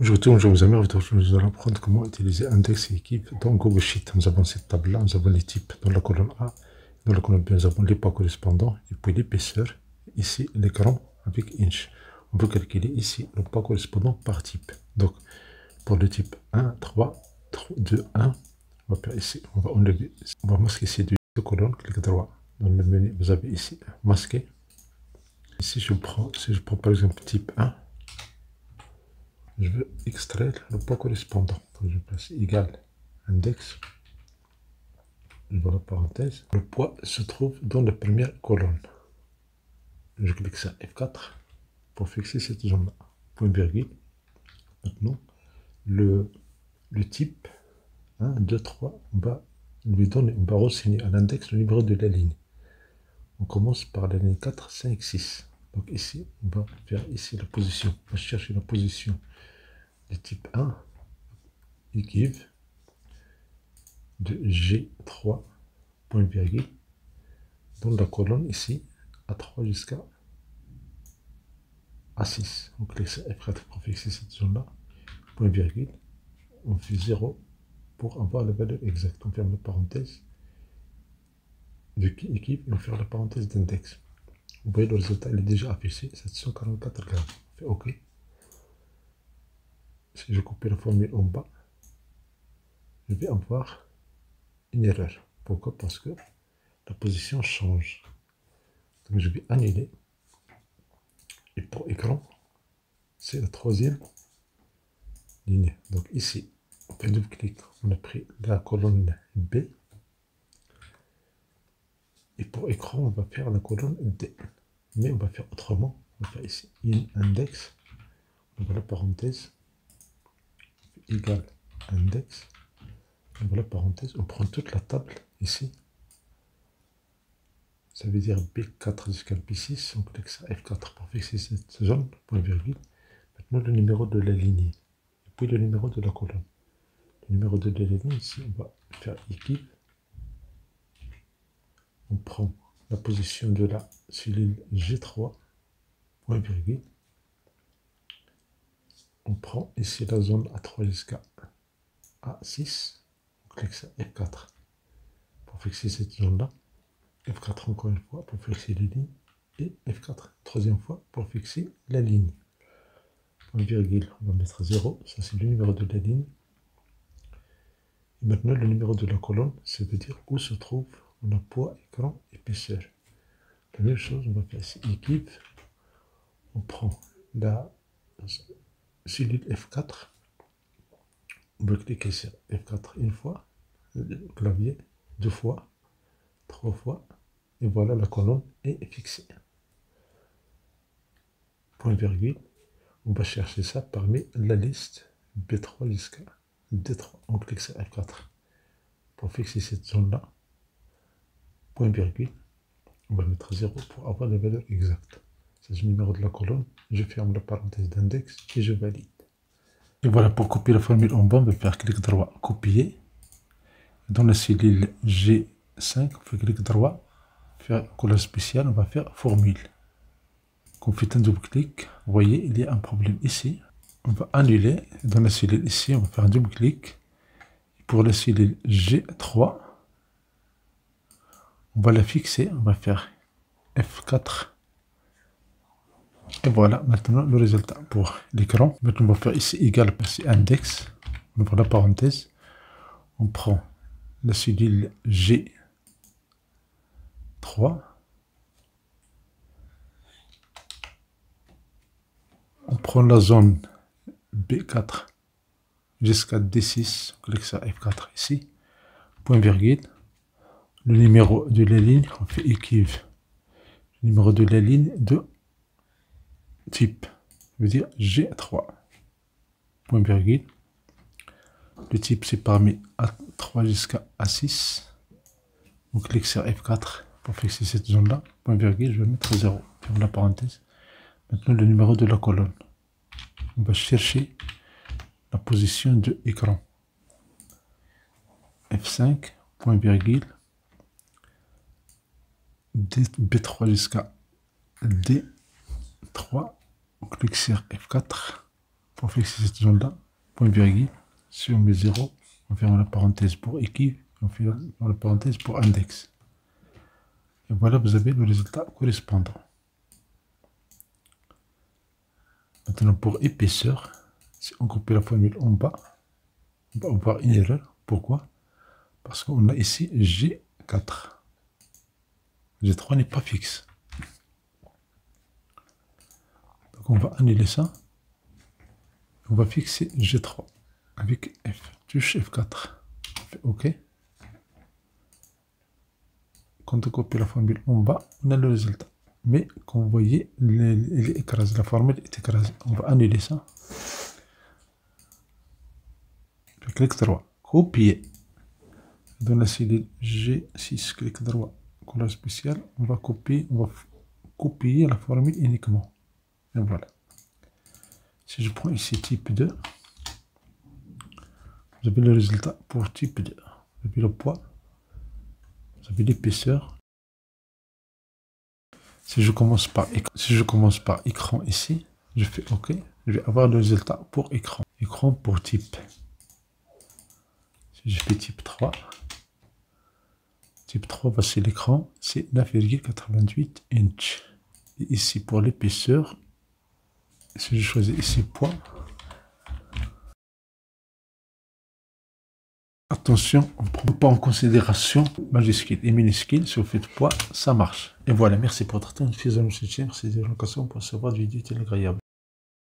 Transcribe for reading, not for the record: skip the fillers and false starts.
Aujourd'hui, nous allons apprendre comment utiliser index et équipe dans Google Sheet. Nous avons cette table-là, nous avons les types dans la colonne A, dans la colonne B, nous avons les pas correspondants, et puis l'épaisseur, ici l'écran avec inch. On peut calculer ici le pas correspondant par type. Donc, pour le type 1, 3, 2, 1, on va faire ici, on va enlever, on va masquer ces deux colonnes, clic droit. Dans le menu, vous avez ici masquer. Ici, si je prends par exemple type 1, je veux extraire le poids correspondant. Donc je place égal index, je vois la parenthèse. Le poids se trouve dans la première colonne. Je clique sur F4 pour fixer cette zone-là. Point virgule. Maintenant, le type 1, 2, 3, on va lui donner, on va renseigner à l'index le numéro de la ligne. On commence par la ligne 4, 5, 6. Donc ici, on va faire ici la position. On va chercher la position de type 1 équive de G3, point virgule, dans la colonne ici, A3 jusqu'à A6. On clique sur F4 pour fixer cette zone-là, point virgule, on fait 0 pour avoir la valeur exacte. On ferme la parenthèse de équipe et on ferme la parenthèse d'index. Vous voyez, le résultat il est déjà affiché, 744 grammes. On fait OK. Si je copie la formule en bas, je vais avoir une erreur. Pourquoi? Parce que la position change. Donc je vais annuler. Et pour écran, c'est la troisième ligne. Donc ici, on fait double-clic. On a pris la colonne B. Et pour écran, on va faire la colonne D. Mais on va faire autrement. On va faire ici index. On va la parenthèse. Égal index. On va la parenthèse. On prend toute la table ici. Ça veut dire B4 jusqu'à B6. On clique sur F4 pour fixer cette zone. Point virgule. Maintenant, le numéro de la ligne. Et puis le numéro de la colonne. Le numéro de la ligne, ici, on va faire équipe. On prend la position de la cellule G3, point virgule. On prend ici la zone A3 jusqu'à A6. On clique sur F4 pour fixer cette zone-là. F4 encore une fois pour fixer les lignes. Et F4 troisième fois pour fixer la ligne. Point virgule, on va mettre 0. Ça, c'est le numéro de la ligne. Et maintenant, le numéro de la colonne, ça veut dire où se trouve le poids, écran, épaisseur. La même chose, on va faire ici équipe. On prend la cellule F4. On va cliquer sur F4 une fois, le clavier, deux fois, trois fois. Et voilà, la colonne est fixée. Point virgule. On va chercher ça parmi la liste B3 jusqu'à D3. On clique sur F4 pour fixer cette zone-là. Point virgule. On va mettre 0 pour avoir la valeur exacte. C'est le numéro de la colonne. Je ferme la parenthèse d'index et je valide. Et voilà, pour copier la formule en bas, on va faire clic droit, copier. Dans la cellule G5, on fait clic droit, faire couleur spéciale, on va faire formule. Quand on fait un double clic, vous voyez, il y a un problème ici. On va annuler. Dans la cellule ici, on va faire un double clic. Pour la cellule G3, on va la fixer, on va faire F4. Et voilà, maintenant le résultat pour l'écran. Maintenant, on va faire ici égal, passer index. On ouvre la parenthèse. On prend la cellule G3. On prend la zone B4 jusqu'à D6. On clique sur F4 ici. Point virgule. Le numéro de la ligne, on fait équive. Le numéro de la ligne de type, veut dire G3. Point virgule. Le type, c'est parmi A3 jusqu'à A6. On clique sur F4 pour fixer cette zone-là. Point virgule, je vais mettre 0. Ferme la parenthèse. Maintenant, le numéro de la colonne. On va chercher la position de écran. F5, point virgule. B3 jusqu'à D3. On clique sur F4 Pour fixer cette zone-là, point virgule, si on met 0, on ferme la parenthèse pour équipe, on ferme la parenthèse pour index. Et voilà, vous avez le résultat correspondant. Maintenant, pour épaisseur, si on copie la formule en bas, on va avoir une erreur. Pourquoi? Parce qu'on a ici G4. G3 n'est pas fixe. Donc on va annuler ça. On va fixer G3 avec F. Touche F4. On fait OK. Quand on copie la formule en bas, on a le résultat. Mais comme vous voyez, il est écrasé. La formule est écrasée. On va annuler ça. Je clique droit. Copier. Dans la cellule G6, clic droit. Couleur spéciale. On va copier la formule uniquement. Et voilà. Si je prends ici type 2, vous avez le résultat pour type 2. Vous avez le poids. Vous avez l'épaisseur. Si je commence par écran ici, je fais OK. Je vais avoir le résultat pour écran. Écran pour type. Si je fais type 3, type 3, c'est l'écran, c'est 9,88 inch. Et ici pour l'épaisseur, si je choisis ici poids, attention, on ne prend pas en considération majuscule et minuscule. Si vous faites poids, ça marche. Et voilà, merci pour votre temps. Merci de l'occasion pour recevoir des vidéos agréables.